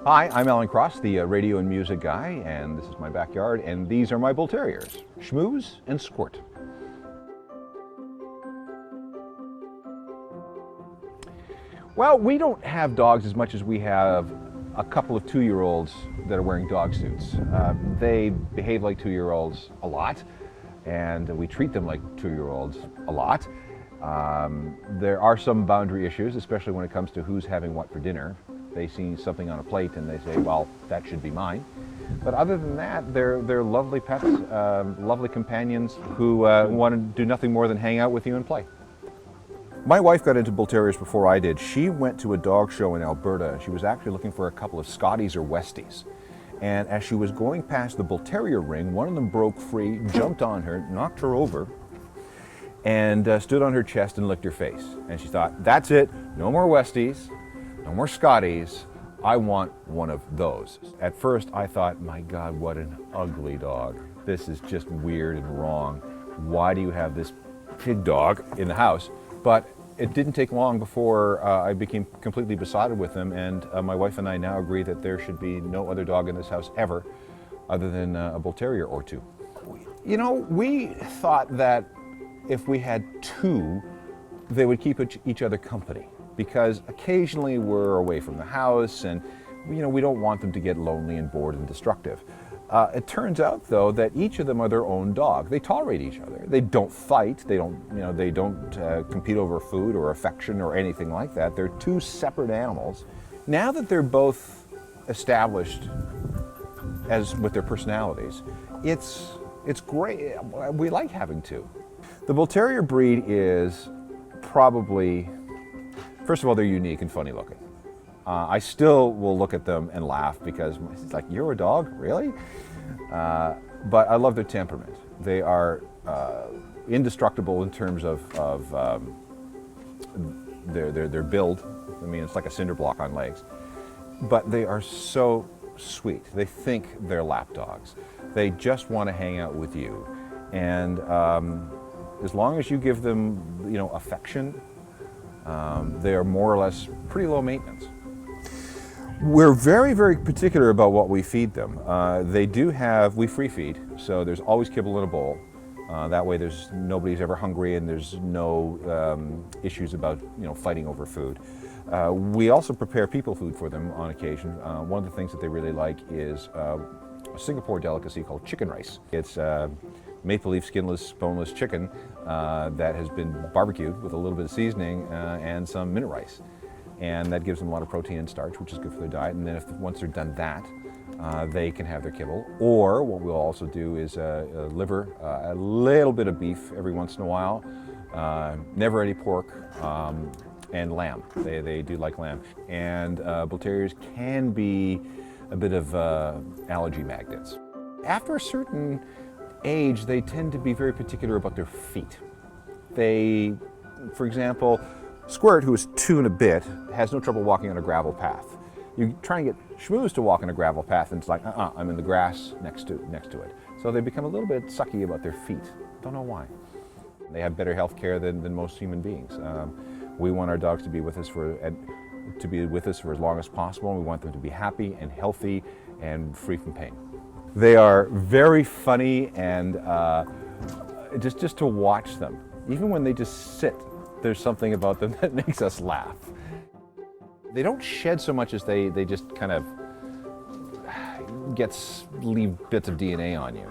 Hi, I'm Alan Cross, the radio and music guy, and this is my backyard, and these are my bull terriers, Schmooze and Squirt. Well, we don't have dogs as much as we have a couple of 2-year-olds that are wearing dog suits. They behave like 2-year-olds a lot, and we treat them like 2-year-olds a lot. There are some boundary issues, especially when it comes to who's having what for dinner. They see something on a plate and they say, well, that should be mine. But other than that, they're lovely pets, lovely companions who want to do nothing more than hang out with you and play. My wife got into bull terriers before I did. She went to a dog show in Alberta. She was actually looking for a couple of Scotties or Westies. And as she was going past the bull terrier ring, one of them broke free, jumped on her, knocked her over, and stood on her chest and licked her face. And she thought, that's it, no more Westies, no more Scotties, I want one of those. At first I thought, my God, what an ugly dog. This is just weird and wrong. Why do you have this pig dog in the house? But it didn't take long before I became completely besotted with them, and my wife and I now agree that there should be no other dog in this house ever other than a bull terrier or two. You know, we thought that if we had two, they would keep each other company, because occasionally we're away from the house and we don't want them to get lonely and bored and destructive. It turns out, though, that each of them are their own dog. They tolerate each other. They don't fight. They don't compete over food or affection or anything like that. They're two separate animals. Now that they're both established as with their personalities, it's great. We like having two. The bull terrier breed is probably, first of all, they're unique and funny looking. I still will look at them and laugh because it's like, you're a dog, really? But I love their temperament. They are indestructible in terms of their build. I mean, it's like a cinder block on legs. But they are so sweet. They think they're lap dogs. They just want to hang out with you. And as long as you give them, affection, they are more or less pretty low maintenance. We're very, very particular about what we feed them. We free feed, so there's always kibble in a bowl. That way nobody's ever hungry and there's no issues about, fighting over food. We also prepare people food for them on occasion. One of the things that they really like is a Singapore delicacy called chicken rice. It's maple leaf skinless, boneless chicken that has been barbecued with a little bit of seasoning and some minute rice. And that gives them a lot of protein and starch, which is good for their diet. And then once they're done that, they can have their kibble. Or what we'll also do is a liver, a little bit of beef every once in a while, never any pork, and lamb. They do like lamb. And bull terriers can be a bit of allergy magnets. After a certain age, they tend to be very particular about their feet. For example, Squirt, who is 2 and a bit, has no trouble walking on a gravel path. You try and get Schmooze to walk on a gravel path and it's like, I'm in the grass next to it. So they become a little bit sucky about their feet. Don't know why. They have better health care than most human beings. We want our dogs to be with us for as long as possible. We want them to be happy and healthy and free from pain. They are very funny, and just to watch them, even when they just sit, there's something about them that makes us laugh. They don't shed so much as they just kind of leave bits of DNA on you.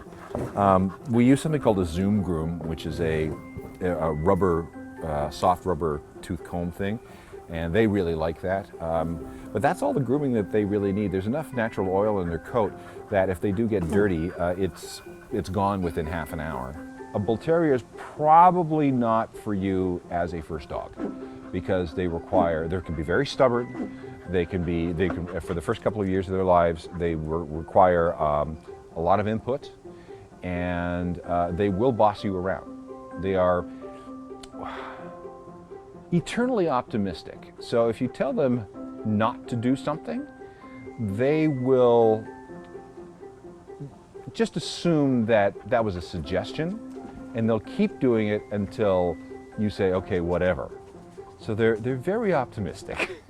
We use something called a Zoom groom, which is a rubber, soft rubber tooth comb thing, and they really like that. But that's all the grooming that they really need. There's enough natural oil in their coat that if they do get dirty, it's gone within half an hour. A bull terrier is probably not for you as a first dog, because they can be very stubborn. They can for the first couple of years of their lives, they require a lot of input, and they will boss you around. They are eternally optimistic. So if you tell them not to do something, they will just assume that that was a suggestion, and they'll keep doing it until you say, okay, whatever. So they're very optimistic.